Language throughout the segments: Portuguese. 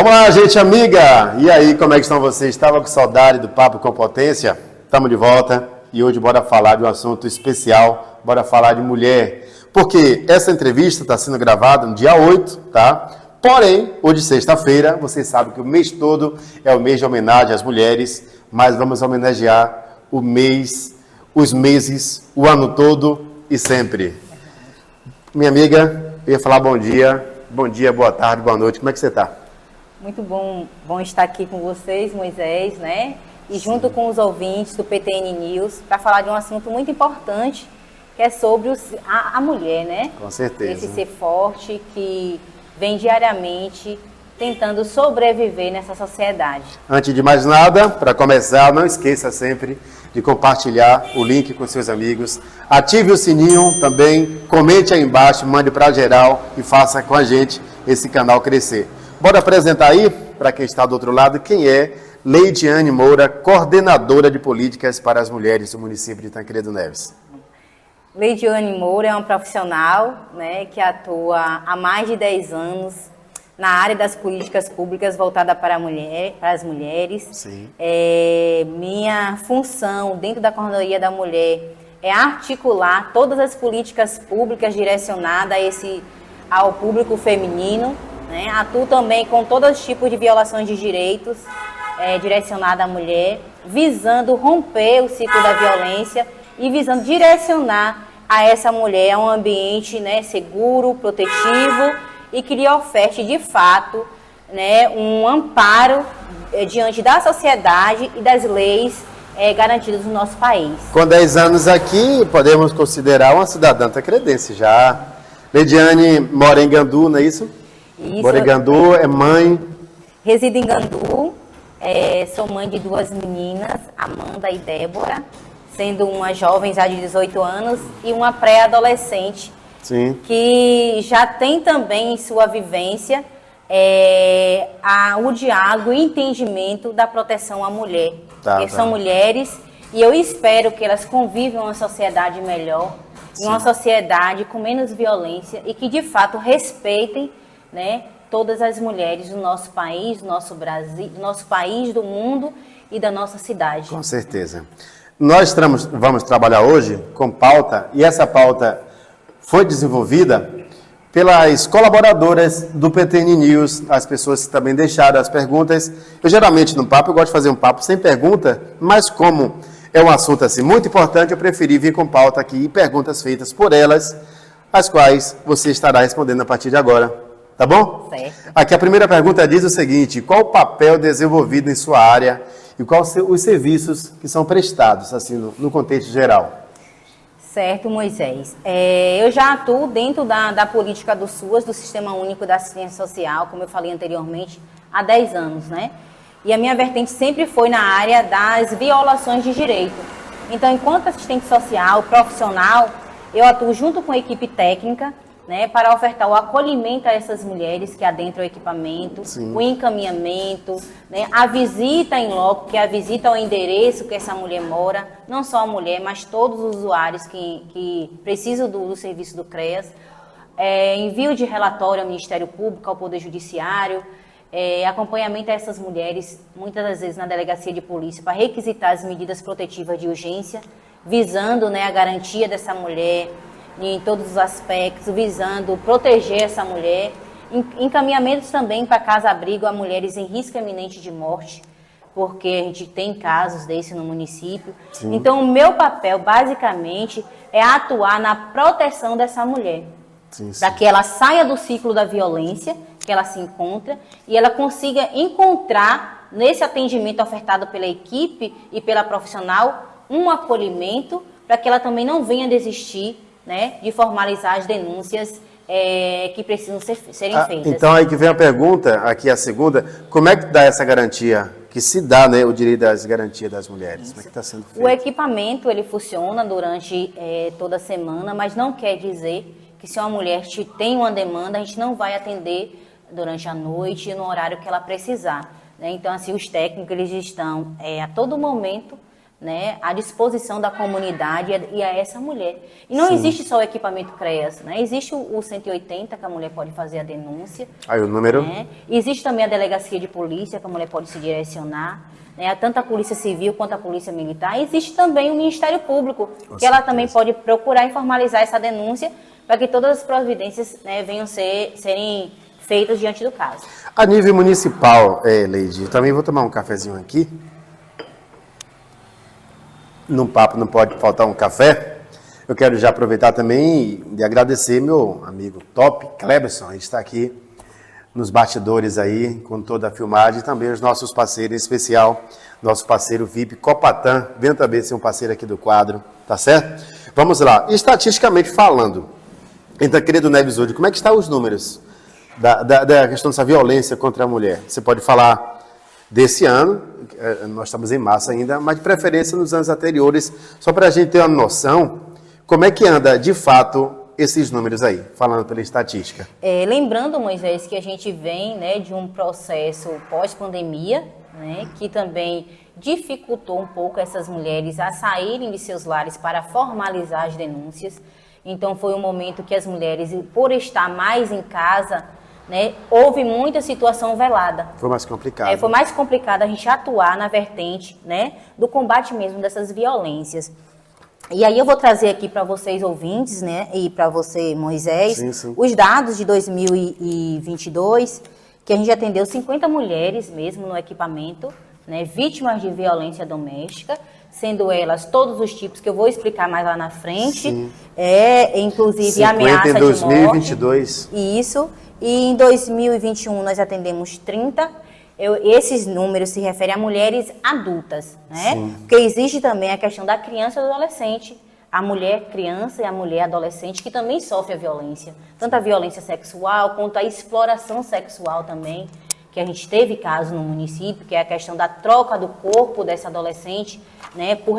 Vamos lá, gente amiga! E aí, como é que estão vocês? Estava com saudade do Papo com Potência? Estamos de volta e hoje bora falar de um assunto especial, bora falar de mulher. Porque essa entrevista está sendo gravada no dia 8, tá? Porém, hoje sexta-feira, vocês sabem que o mês todo é o mês de homenagem às mulheres, mas vamos homenagear o mês, os meses, o ano todo e sempre. Minha amiga, eu ia falar bom dia, boa tarde, boa noite, como é que você está? Muito bom estar aqui com vocês, Moisés, né? E junto com os ouvintes do PTN News, para falar de um assunto muito importante, que é sobre a mulher, né? Com certeza. Esse ser forte que vem diariamente tentando sobreviver nessa sociedade. Antes de mais nada, para começar, não esqueça sempre de compartilhar o link com seus amigos. Ative o sininho também, comente aí embaixo, mande para geral e faça com a gente esse canal crescer. Bora apresentar aí, para quem está do outro lado, quem é Leidiane Moura, coordenadora de políticas para as mulheres do município de Tancredo Neves. Leidiane Moura é uma profissional, né, que atua há mais de 10 anos na área das políticas públicas voltada para as mulheres. Sim. Minha função dentro da Coordenadoria da Mulher é articular todas as políticas públicas direcionadas ao público feminino. Né? Atuo também com todos os tipos de violações de direitos direcionada à mulher, visando romper o ciclo da violência e visando direcionar a essa mulher a um ambiente, né, seguro, protetivo e que lhe oferte de fato, né, um amparo diante da sociedade e das leis garantidas no nosso país. Com 10 anos aqui, podemos considerar uma cidadã tancredense já. Leidiane mora em Gandu, não é isso? Isso. Mora em Gandu, é mãe. Resido em Gandu, sou mãe de 2 meninas, Amanda e Débora, sendo uma jovem já de 18 anos e uma pré-adolescente. Sim. Que já tem também em sua vivência o diálogo e entendimento da proteção à mulher. São mulheres e eu espero que elas convivam em uma sociedade melhor, em uma sociedade com menos violência e que de fato respeitem, né, todas as mulheres do nosso país, do nosso Brasil, do nosso país, do mundo e da nossa cidade. Com certeza. Nós vamos trabalhar hoje com pauta, e essa pauta foi desenvolvida pelas colaboradoras do PTN News, as pessoas que também deixaram as perguntas. Eu geralmente no papo, eu gosto de fazer um papo sem pergunta, mas como é um assunto assim muito importante, eu preferi vir com pauta aqui e perguntas feitas por elas, as quais você estará respondendo a partir de agora. Tá bom? Certo. Aqui a primeira pergunta diz o seguinte: qual o papel desenvolvido em sua área e quais os serviços que são prestados, assim, no contexto geral? Certo, Moisés. Eu já atuo dentro da política do SUAS, do Sistema Único da Assistência Social, como eu falei anteriormente, há 10 anos, né? E a minha vertente sempre foi na área das violações de direito. Então, enquanto assistente social, profissional, eu atuo junto com a equipe técnica, né, para ofertar o acolhimento a essas mulheres que adentram o equipamento, Sim. o encaminhamento, né, a visita em loco, que é a visita ao endereço que essa mulher mora, não só a mulher, mas todos os usuários que precisam do serviço do CREAS, envio de relatório ao Ministério Público, ao Poder Judiciário, acompanhamento a essas mulheres, muitas das vezes na delegacia de polícia, para requisitar as medidas protetivas de urgência, visando, né, a garantia dessa mulher, em todos os aspectos, visando proteger essa mulher. Encaminhamentos também para casa-abrigo a mulheres em risco iminente de morte, porque a gente tem casos desse no município. Sim. Então, o meu papel, basicamente, é atuar na proteção dessa mulher, para que ela saia do ciclo da violência que ela se encontra e ela consiga encontrar, nesse atendimento ofertado pela equipe e pela profissional, um acolhimento para que ela também não venha desistir, né, de formalizar as denúncias que precisam serem feitas. Então aí que vem a pergunta, aqui a segunda: como é que dá essa garantia, que se dá, né, o direito das garantias das mulheres? Isso. Como é que está sendo feito? O equipamento, ele funciona durante toda a semana, mas não quer dizer que se uma mulher tem uma demanda, a gente não vai atender durante a noite e no horário que ela precisar. Né? Então, assim, os técnicos, eles estão a todo momento né, à disposição da comunidade e a essa mulher. E não Sim. existe só o equipamento CREAS, né? Existe o 180, que a mulher pode fazer a denúncia. Aí o número? Né? Existe também a delegacia de polícia, que a mulher pode se direcionar, né? Tanto a polícia civil quanto a polícia militar. Existe também o Ministério Público, que ela também pode procurar e formalizar essa denúncia para que todas as providências, né, venham serem feitas diante do caso. A nível municipal, Leide, também vou tomar um cafezinho aqui. Num papo não pode faltar um café. Eu quero já aproveitar também e agradecer meu amigo Top Cleberson. A gente está aqui nos bastidores aí, com toda a filmagem, e também os nossos parceiros, em especial, nosso parceiro VIP Copatan, vem também ser um parceiro aqui do quadro, tá certo? Vamos lá. Estatisticamente falando, então, querido Neves hoje, como é que estão os números da questão dessa violência contra a mulher? Você pode falar desse ano, nós estamos em março ainda, mas de preferência nos anos anteriores, só para a gente ter uma noção, como é que anda, de fato, esses números aí, falando pela estatística. Lembrando, Moisés, que a gente vem, né, de um processo pós-pandemia, né, que também dificultou um pouco essas mulheres a saírem de seus lares para formalizar as denúncias. Então, foi um momento que as mulheres, por estar mais em casa, né, houve muita situação velada. Foi mais complicado. Foi mais complicado a gente atuar na vertente, né, do combate mesmo dessas violências. E aí eu vou trazer aqui para vocês ouvintes, né, e para você, Moisés, sim. Os dados de 2022, que a gente atendeu 50 mulheres mesmo no equipamento, né, vítimas de violência doméstica, sendo elas todos os tipos que eu vou explicar mais lá na frente, inclusive ameaça de morte. 50 em 2022. Isso. E em 2021 nós atendemos 30. Esses números se referem a mulheres adultas, né? Sim. Porque existe também a questão da criança e do adolescente. A mulher criança e a mulher adolescente que também sofre a violência. Tanto a violência sexual quanto a exploração sexual também. Que a gente teve caso no município, que é a questão da troca do corpo dessa adolescente, né? Por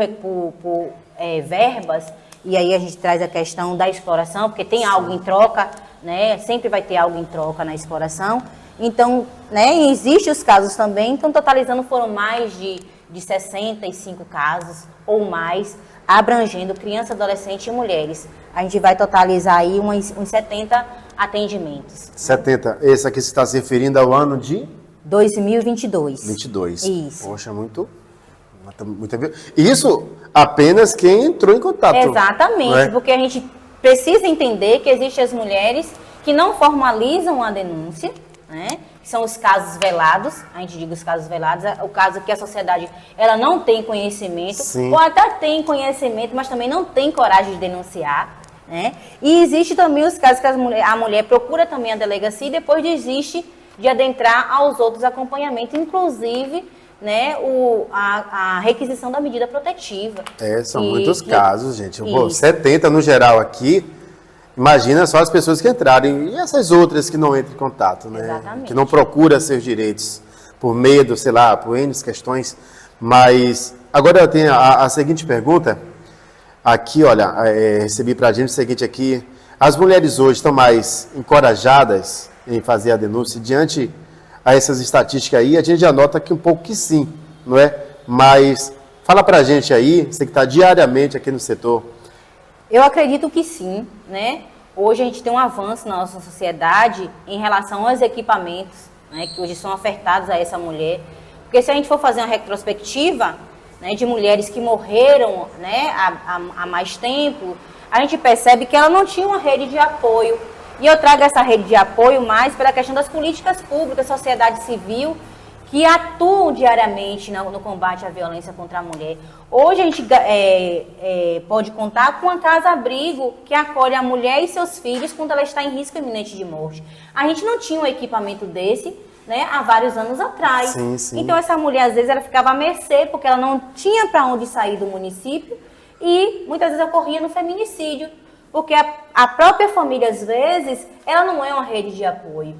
verbas. E aí a gente traz a questão da exploração, porque tem algo em troca, né? Sempre vai ter algo em troca na exploração. Então, né, existem os casos também, então totalizando foram mais de 65 casos ou mais, abrangendo criança, adolescente e mulheres. A gente vai totalizar aí uns 70 atendimentos. 70. Esse aqui você está se referindo ao ano de? 2022. 22. Isso. Poxa, muito... Isso apenas quem entrou em contato. Exatamente, né? Porque a gente precisa entender que existem as mulheres que não formalizam a denúncia, né? Que são os casos velados, a gente diz os casos velados, o caso que a sociedade ela não tem conhecimento, Sim. ou até tem conhecimento, mas também não tem coragem de denunciar, né? E existe também os casos que a mulher procura também a delegacia e depois desiste de adentrar aos outros acompanhamentos, inclusive, né, a requisição da medida protetiva. São muitos casos, gente. Pô, 70 no geral aqui. Imagina só as pessoas que entrarem e essas outras que não entram em contato, né? Exatamente. Que não procuram seus direitos por medo, sei lá, por N questões. Mas agora eu tenho a seguinte pergunta. Aqui, olha, recebi pra gente o seguinte aqui. As mulheres hoje estão mais encorajadas em fazer a denúncia diante a essas estatísticas aí? A gente já nota aqui um pouco que sim, não é? Mas fala pra gente aí, você que está diariamente aqui no setor. Eu acredito que sim, né? Hoje a gente tem um avanço na nossa sociedade em relação aos equipamentos, né, que hoje são ofertados a essa mulher. Porque se a gente for fazer uma retrospectiva, né, de mulheres que morreram, né, há mais tempo, a gente percebe que ela não tinha uma rede de apoio. E eu trago essa rede de apoio mais pela questão das políticas públicas, sociedade civil, que atuam diariamente no combate à violência contra a mulher. Hoje a gente pode contar com a casa-abrigo que acolhe a mulher e seus filhos quando ela está em risco iminente de morte. A gente não tinha um equipamento desse, né, há vários anos atrás. Sim, sim. Então essa mulher às vezes ela ficava à mercê porque ela não tinha para onde sair do município e muitas vezes ocorria no feminicídio, porque a própria família às vezes ela não é uma rede de apoio.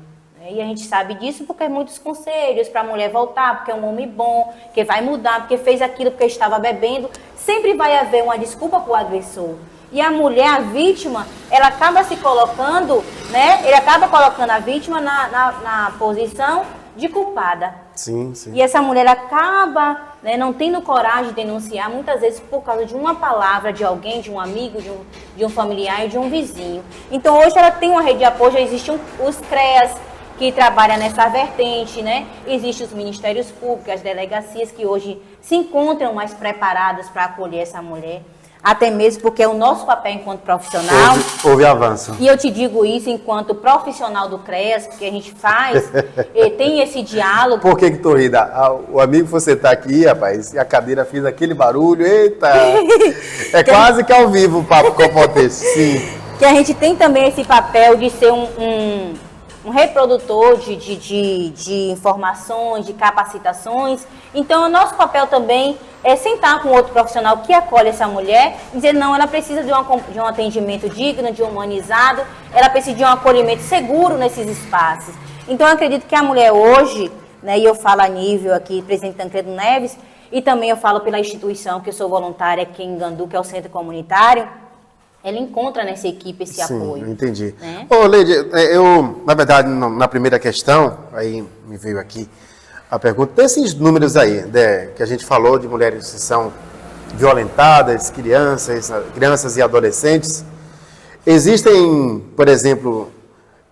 E a gente sabe disso porque muitos conselhos para a mulher voltar, porque é um homem bom, que vai mudar, porque fez aquilo porque estava bebendo. Sempre vai haver uma desculpa para o agressor. E a mulher, a vítima, ela acaba se colocando, né? Ele acaba colocando a vítima na posição de culpada. Sim, sim. E essa mulher acaba, né, não tendo coragem de denunciar, muitas vezes por causa de uma palavra de alguém, de um amigo, de um familiar e de um vizinho. Então hoje ela tem uma rede de apoio, já existem os CREAS, que trabalham nessa vertente, né? Existem os ministérios públicos, as delegacias que hoje se encontram mais preparadas para acolher essa mulher. Até mesmo porque é o nosso papel enquanto profissional. Houve avanço. E eu te digo isso enquanto profissional do CREAS, que a gente faz, tem esse diálogo. Por que tô rindo? O amigo que você tá aqui, rapaz, e a cadeira fez aquele barulho, eita! É quase que ao vivo o Papo Compotência, sim. Que a gente tem também esse papel de ser um reprodutor de informações, de capacitações. Então, o nosso papel também é sentar com outro profissional que acolhe essa mulher e dizer, não, ela precisa de um atendimento digno, de humanizado, ela precisa de um acolhimento seguro nesses espaços. Então, eu acredito que a mulher hoje, né, e eu falo a nível aqui, presidente Tancredo Neves, e também eu falo pela instituição, que eu sou voluntária aqui em Gandu, que é o Centro Comunitário, ela encontra nessa equipe esse apoio. Sim, entendi. Né? Ô, Leide, eu, na verdade, na primeira questão, aí me veio aqui a pergunta, desses números aí, né, que a gente falou de mulheres que são violentadas, crianças e adolescentes, existem, por exemplo,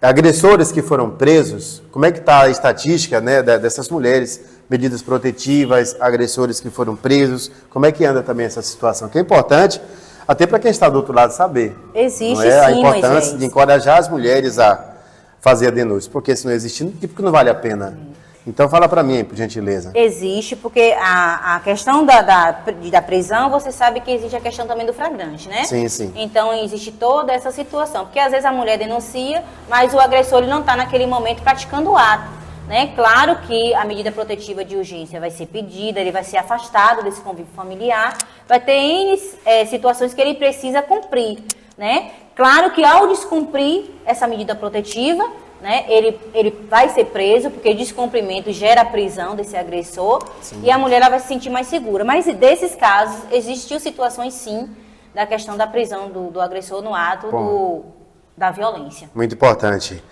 agressores que foram presos? Como é que está a estatística, né, dessas mulheres, medidas protetivas, agressores que foram presos? Como é que anda também essa situação? Que é importante, até para quem está do outro lado saber. Existe, não é? sim, A importância Moisés, de encorajar as mulheres a fazer a denúncia, porque se não existir, porque não vale a pena. Então fala para mim, por gentileza. Existe, porque a questão da prisão, você sabe que existe a questão também do flagrante, né? Sim, sim. Então existe toda essa situação, porque às vezes a mulher denuncia, mas o agressor ele não está naquele momento praticando o ato. Né? Claro que a medida protetiva de urgência vai ser pedida, ele vai ser afastado desse convívio familiar, vai ter N situações que ele precisa cumprir. Né? Claro que ao descumprir essa medida protetiva, né, ele vai ser preso, porque descumprimento gera a prisão desse agressor. Sim. E a mulher ela vai se sentir mais segura. Mas desses casos, existiu situações sim, da questão da prisão do agressor no ato da violência. Muito importante.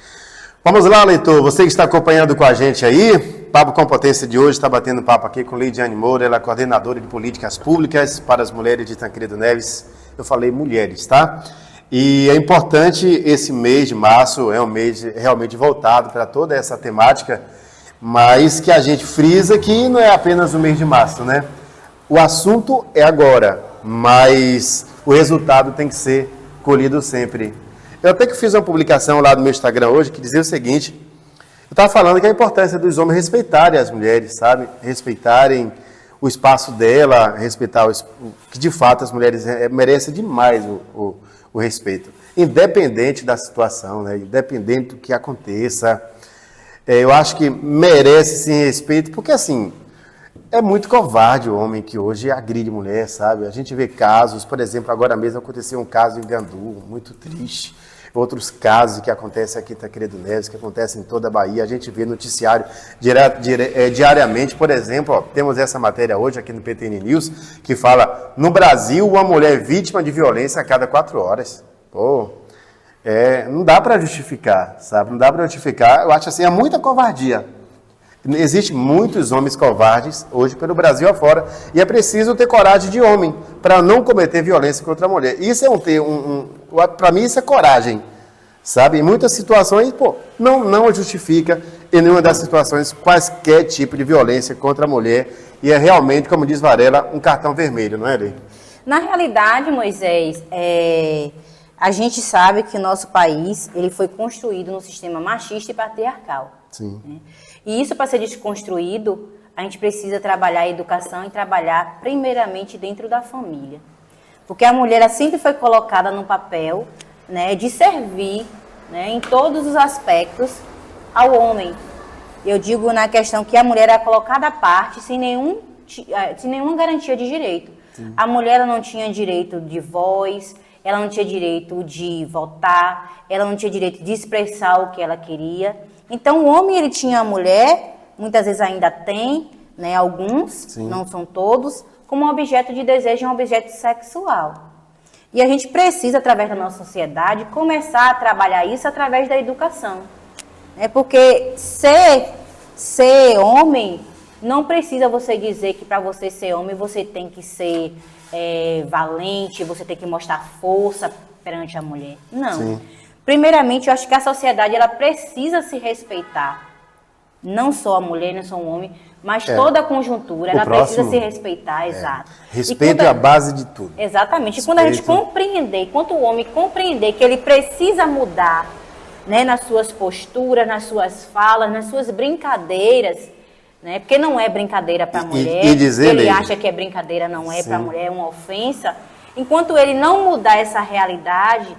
Vamos lá, leitor, você que está acompanhando com a gente aí, Papo Compotência de hoje está batendo papo aqui com Leidiane Moura, ela é coordenadora de políticas públicas para as mulheres de Tancredo Neves. Eu falei mulheres, tá? E é importante, esse mês de março é um mês realmente voltado para toda essa temática, mas que a gente frisa que não é apenas o mês de março, né? O assunto é agora, mas o resultado tem que ser colhido sempre. Eu até que fiz uma publicação lá no meu Instagram hoje que dizia o seguinte, eu estava falando que a importância dos homens respeitarem as mulheres, sabe? Respeitarem o espaço dela, respeitar que de fato as mulheres merecem demais o respeito, independente da situação, né? Independente do que aconteça. Eu acho que merece sim respeito, porque assim, é muito covarde o homem que hoje agride mulher, sabe? A gente vê casos, por exemplo, agora mesmo aconteceu um caso em Gandu, muito triste. Outros casos que acontecem aqui em Tancredo Neves, que acontecem em toda a Bahia, a gente vê noticiário diariamente. Por exemplo, ó, temos essa matéria hoje aqui no PTN News, que fala, no Brasil, uma mulher vítima de violência a cada 4 horas. Pô, não dá para justificar, sabe? Não dá para justificar. Eu acho assim, é muita covardia. Existem muitos homens covardes hoje pelo Brasil afora, e é preciso ter coragem de homem para não cometer violência contra a mulher. Isso é para mim isso é coragem, sabe? Em muitas situações, não justifica em nenhuma das situações quaisquer tipo de violência contra a mulher, e é realmente, como diz Varela, um cartão vermelho, não é, Lei? Na realidade, Moisés, a gente sabe que o nosso país ele foi construído num sistema machista e patriarcal. Sim. Né? E isso, para ser desconstruído, a gente precisa trabalhar a educação e trabalhar primeiramente dentro da família. Porque a mulher ela sempre foi colocada no papel, né, de servir, né, em todos os aspectos ao homem. Eu digo na questão que a mulher era colocada à parte sem nenhuma garantia de direito. Sim. A mulher ela não tinha direito de voz, ela não tinha direito de votar, ela não tinha direito de expressar o que ela queria. Então, o homem, ele tinha a mulher, muitas vezes ainda tem, né, alguns, sim, não são todos, como um objeto de desejo, um objeto sexual. E a gente precisa, através da nossa sociedade, começar a trabalhar isso através da educação. Porque ser ser homem, não precisa você dizer que para você ser homem você tem que ser valente, você tem que mostrar força perante a mulher. Não. Sim. Primeiramente, eu acho que a sociedade ela precisa se respeitar. Não só a mulher, não só o homem, mas toda a conjuntura. Ela precisa se respeitar, exato. Respeito é a base de tudo. Exatamente. E quando a gente compreender, quando o homem compreender que ele precisa mudar, né, nas suas posturas, nas suas falas, nas suas brincadeiras, né, porque não é brincadeira para a mulher, ele acha que é brincadeira, não é para a mulher, é uma ofensa. Enquanto ele não mudar essa realidade,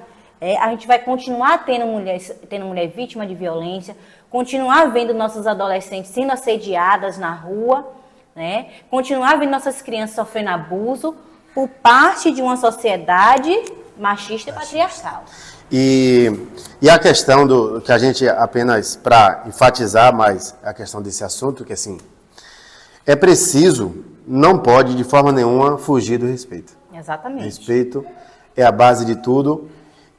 a gente vai continuar tendo mulher vítima de violência, continuar vendo nossos adolescentes sendo assediadas na rua, né? Continuar vendo nossas crianças sofrendo abuso por parte de uma sociedade machista e patriarcal. E a questão que a gente, apenas para enfatizar mais a questão desse assunto, que assim, é preciso, não pode de forma nenhuma fugir do respeito. Exatamente. Respeito é a base de tudo.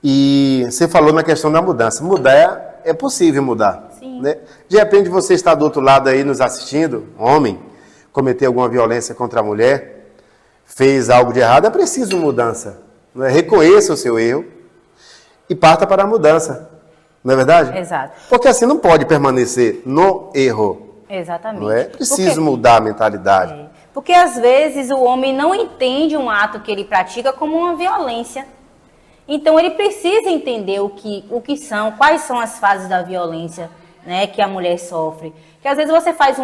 E você falou na questão da mudança. Mudar é possível mudar. Sim. Né? De repente você está do outro lado aí nos assistindo, homem, cometeu alguma violência contra a mulher, fez algo de errado, é preciso mudança. Né? Reconheça o seu erro e parta para a mudança. Não é verdade? Exato. Porque assim não pode permanecer no erro. Exatamente. Não é? Preciso mudar a mentalidade. Porque às vezes o homem não entende um ato que ele pratica como uma violência. Então ele precisa entender quais são as fases da violência, né, que a mulher sofre. Que às vezes você faz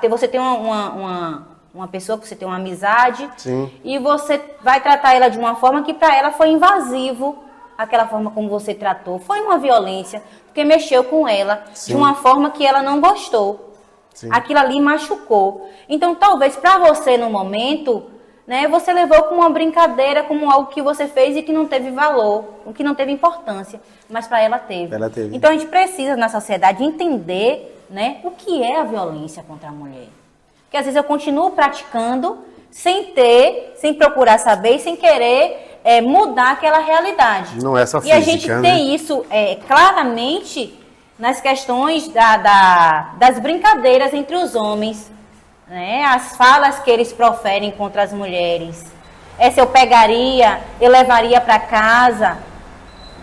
você tem uma pessoa que você tem uma amizade. Sim. E você vai tratar ela de uma forma que para ela foi invasivo. Aquela forma como você tratou foi uma violência, porque mexeu com ela. Sim. De uma forma que ela não gostou. Sim. Aquilo ali machucou. Então talvez para você no momento, né, você levou como uma brincadeira, como algo que você fez e que não teve valor, o que não teve importância, mas para ela teve. Então a gente precisa na sociedade entender, né, o que é a violência contra a mulher. Porque às vezes eu continuo praticando sem procurar saber e sem querer mudar aquela realidade. Não é só física, e a gente tem isso claramente nas questões das brincadeiras entre os homens. Né? As falas que eles proferem contra as mulheres. Essa eu pegaria, eu levaria para casa.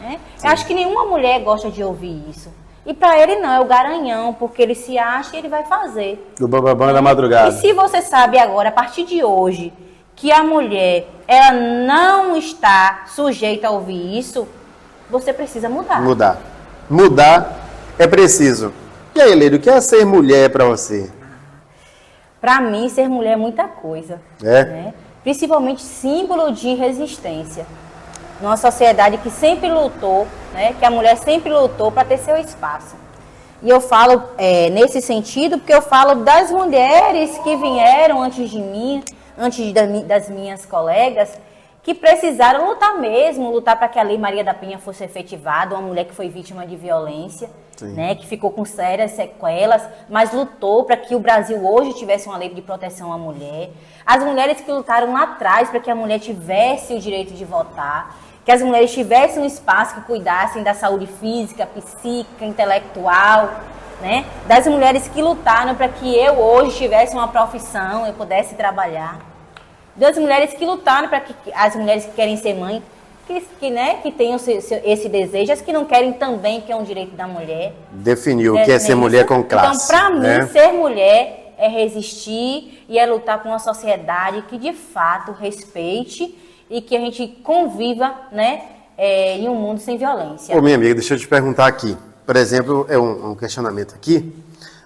Né? Eu acho que nenhuma mulher gosta de ouvir isso. E para ele não, é o garanhão, porque ele se acha e ele vai fazer. Do bababão da madrugada. E se você sabe agora, a partir de hoje, que a mulher ela não está sujeita a ouvir isso, você precisa mudar. Mudar é preciso. E aí, Leide, o que é ser mulher para você? Para mim, ser mulher é muita coisa. Né? Principalmente símbolo de resistência. Numa sociedade que sempre lutou, né? Que a mulher sempre lutou para ter seu espaço. E eu falo nesse sentido porque eu falo das mulheres que vieram antes de mim, das minhas colegas, que precisaram lutar para que a Lei Maria da Penha fosse efetivada, uma mulher que foi vítima de violência, né, que ficou com sérias sequelas, mas lutou para que o Brasil hoje tivesse uma lei de proteção à mulher. As mulheres que lutaram lá atrás para que a mulher tivesse o direito de votar, que as mulheres tivessem um espaço que cuidassem da saúde física, psíquica, intelectual, né? Das mulheres que lutaram para que eu hoje tivesse uma profissão, eu pudesse trabalhar. Das mulheres que lutaram para que as mulheres que querem ser mãe, que tenham esse desejo, as que não querem também, que é um direito da mulher. Definiu o que é ser mulher com classe. Então, para mim, ser mulher é resistir e é lutar por uma sociedade que, de fato, respeite e que a gente conviva, né, em um mundo sem violência. Ô, minha amiga, deixa eu te perguntar aqui. Por exemplo, um questionamento aqui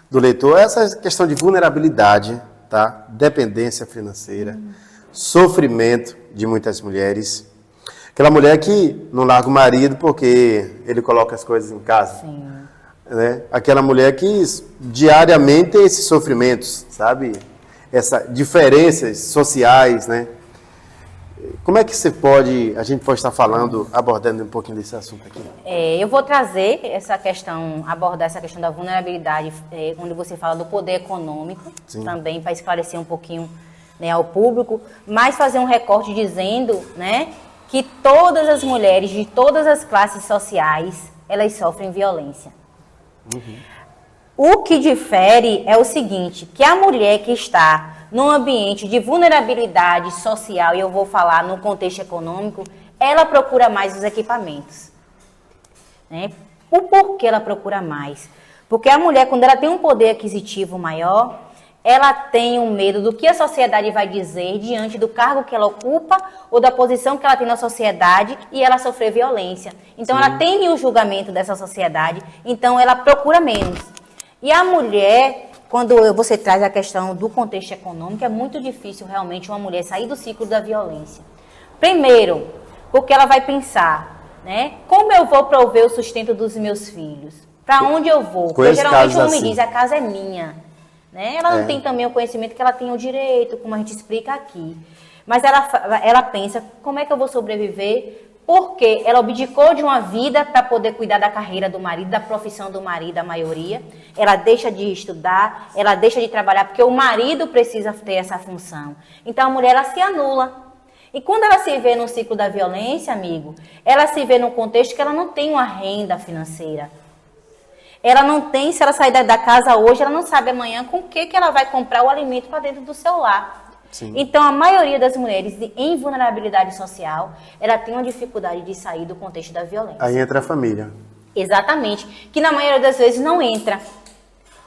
do leitor. Essa questão de vulnerabilidade, tá? Dependência financeira, sofrimento de muitas mulheres. Aquela mulher que não larga o marido porque ele coloca as coisas em casa. Sim. Né? Aquela mulher que diariamente tem esses sofrimentos, sabe? Essas diferenças sociais, né? Como é que a gente pode estar falando, abordando um pouquinho desse assunto aqui? Eu vou trazer abordar essa questão da vulnerabilidade, onde você fala do poder econômico, sim, também para esclarecer um pouquinho, né, ao público, mas fazer um recorte dizendo, né, que todas as mulheres de todas as classes sociais, elas sofrem violência. Uhum. O que difere é o seguinte, que a mulher que está num ambiente de vulnerabilidade social, e eu vou falar no contexto econômico, ela procura mais os equipamentos. Né? O porquê ela procura mais? Porque a mulher, quando ela tem um poder aquisitivo maior, ela tem um medo do que a sociedade vai dizer diante do cargo que ela ocupa ou da posição que ela tem na sociedade e ela sofrer violência. Então, ela tem o julgamento dessa sociedade, então ela procura menos. E a mulher, quando você traz a questão do contexto econômico, é muito difícil realmente uma mulher sair do ciclo da violência. Primeiro, porque ela vai pensar, né? Como eu vou prover o sustento dos meus filhos? Para onde eu vou? Porque geralmente o homem diz, a casa é minha. Né? Ela não tem também o conhecimento que ela tem o direito, como a gente explica aqui. Mas ela pensa, como é que eu vou sobreviver? Porque ela abdicou de uma vida para poder cuidar da carreira do marido, da profissão do marido, a maioria. Ela deixa de estudar, ela deixa de trabalhar, porque o marido precisa ter essa função. Então a mulher, ela se anula. E quando ela se vê no ciclo da violência, amigo, ela se vê num contexto que ela não tem uma renda financeira. Ela não tem, se ela sair da casa hoje, ela não sabe amanhã com o que ela vai comprar o alimento para dentro do seu lar. Sim. Então, a maioria das mulheres em vulnerabilidade social, ela tem uma dificuldade de sair do contexto da violência. Aí entra a família. Exatamente, que na maioria das vezes não entra.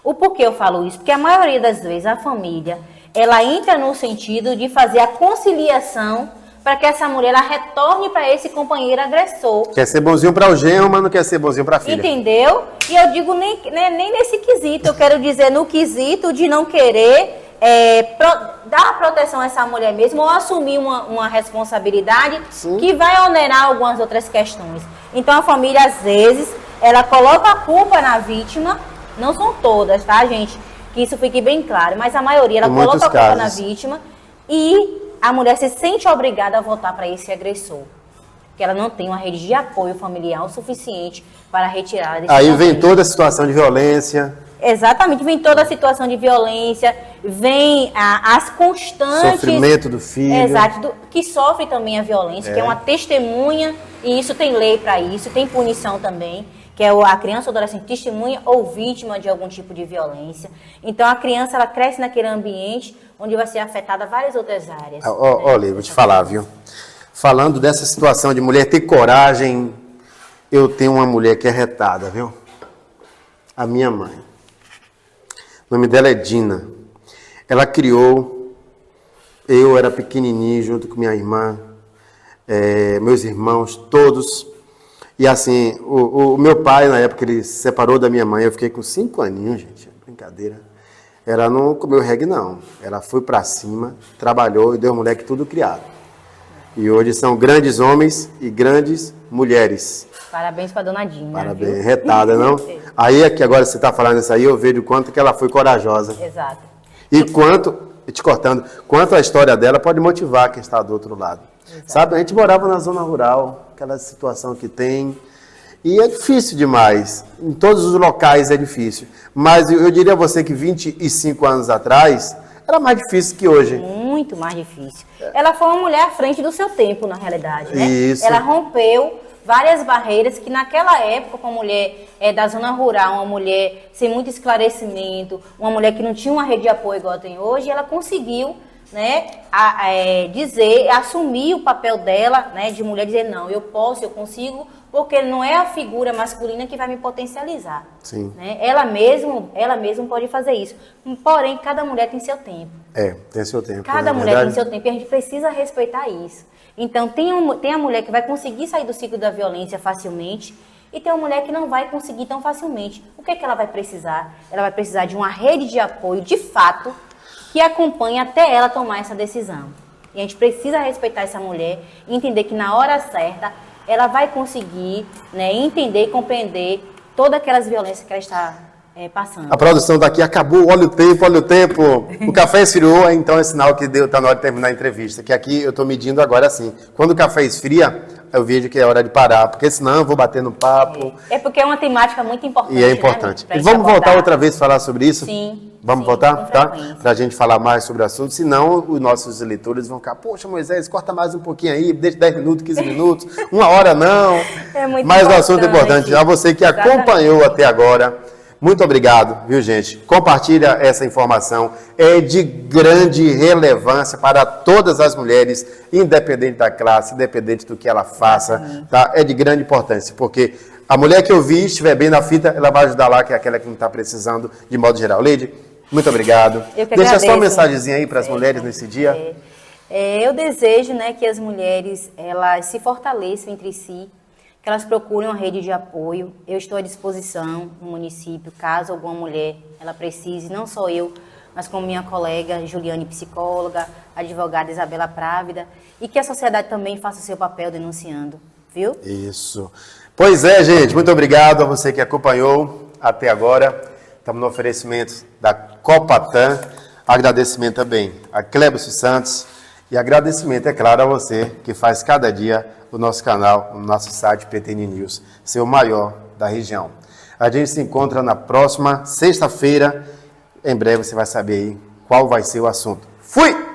O porquê eu falo isso? Porque a maioria das vezes a família, ela entra no sentido de fazer a conciliação para que essa mulher ela retorne para esse companheiro agressor. Quer ser bonzinho para o genro, mas não quer ser bonzinho para a filha. Entendeu? E eu digo nem nesse quesito, eu quero dizer no quesito de não querer dar proteção a essa mulher mesmo ou assumir uma responsabilidade que vai onerar algumas outras questões. Então a família, às vezes, ela coloca a culpa na vítima, não são todas, tá, gente? Que isso fique bem claro, mas a maioria, ela coloca a culpa na vítima e a mulher se sente obrigada a voltar para esse agressor. Porque ela não tem uma rede de apoio familiar o suficiente para retirar desse Aí vem toda a situação de violência. Exatamente, vem toda a situação de violência, vem as constantes... Sofrimento do filho. Exato, que sofre também a violência, que é uma testemunha, e isso tem lei para isso, tem punição também, que é a criança ou adolescente testemunha ou vítima de algum tipo de violência. Então, a criança, ela cresce naquele ambiente onde vai ser afetada várias outras áreas. Olha, vou te falar, viu? Falando dessa situação de mulher ter coragem, eu tenho uma mulher que é retada, viu? A minha mãe. O nome dela é Dina. Ela criou, eu era pequenininho junto com minha irmã, meus irmãos, todos. E assim, o meu pai, na época, ele se separou da minha mãe, eu fiquei com 5 aninhos, gente, brincadeira. Ela não comeu reggae, não. Ela foi pra cima, trabalhou e deu moleque tudo criado. E hoje são grandes homens e grandes mulheres. Parabéns pra dona Dina. Parabéns, viu? retada, não? Aí, aqui agora você tá falando isso aí, eu vejo o quanto que ela foi corajosa. Exato. E quanto, te cortando, quanto a história dela pode motivar quem está do outro lado. Exato. Sabe, a gente morava na zona rural, aquela situação que tem, e é difícil demais. Em todos os locais é difícil. Mas eu diria a você que 25 anos atrás, era mais difícil que hoje. Muito mais difícil. Ela foi uma mulher à frente do seu tempo, na realidade, né? Isso. Ela rompeu várias barreiras que naquela época, com a mulher da zona rural, uma mulher sem muito esclarecimento, uma mulher que não tinha uma rede de apoio igual tem hoje, ela conseguiu, né, assumir o papel dela, né, de mulher, dizer, não, eu posso, eu consigo, porque não é a figura masculina que vai me potencializar. Sim. Né? Ela mesma pode fazer isso. Porém, cada mulher tem seu tempo. Tem seu tempo. Cada mulher tem seu tempo e a gente precisa respeitar isso. Então, tem a mulher que vai conseguir sair do ciclo da violência facilmente e tem uma mulher que não vai conseguir tão facilmente. O que é que ela vai precisar? Ela vai precisar de uma rede de apoio, de fato, que acompanhe até ela tomar essa decisão. E a gente precisa respeitar essa mulher e entender que na hora certa ela vai conseguir, né, entender e compreender todas aquelas violências que ela está passando. A produção daqui acabou, olha o tempo. O café esfriou, então é sinal que está na hora de terminar a entrevista. Que aqui eu estou medindo agora assim. Quando o café esfria, eu vejo que é hora de parar, porque senão eu vou bater no papo. É porque é uma temática muito importante. E é importante. Né, e vamos voltar outra vez a falar sobre isso? Sim. Vamos voltar? Tá? Para a gente falar mais sobre o assunto, senão os nossos leitores vão ficar, poxa, Moisés, corta mais um pouquinho aí, deixa 10 minutos, 15 minutos, 1 hora não. É muito Mas o assunto é importante. A você que acompanhou até agora, Muito obrigado, viu, gente? Compartilha essa informação. É de grande relevância para todas as mulheres, independente da classe, independente do que ela faça, tá? É de grande importância, porque a mulher que eu vi, estiver bem na fita, ela vai ajudar lá, que é aquela que não está precisando, de modo geral. Leide, muito obrigado. Deixa só uma mensagenzinha aí para as mulheres nesse dia. Eu desejo, né, que as mulheres elas se fortaleçam entre si, que elas procurem uma rede de apoio. Eu estou à disposição no município, caso alguma mulher ela precise, não só eu, mas como minha colega Juliane, psicóloga, a advogada Isabela Právida, e que a sociedade também faça o seu papel denunciando, viu? Isso. Pois é, gente, muito obrigado a você que acompanhou até agora. Estamos no oferecimento da Copatan. Agradecimento também a Clébio Santos e agradecimento, é claro, a você que faz cada dia o nosso canal, o nosso site PTN News, ser o maior da região. A gente se encontra na próxima sexta-feira. Em breve você vai saber aí qual vai ser o assunto. Fui!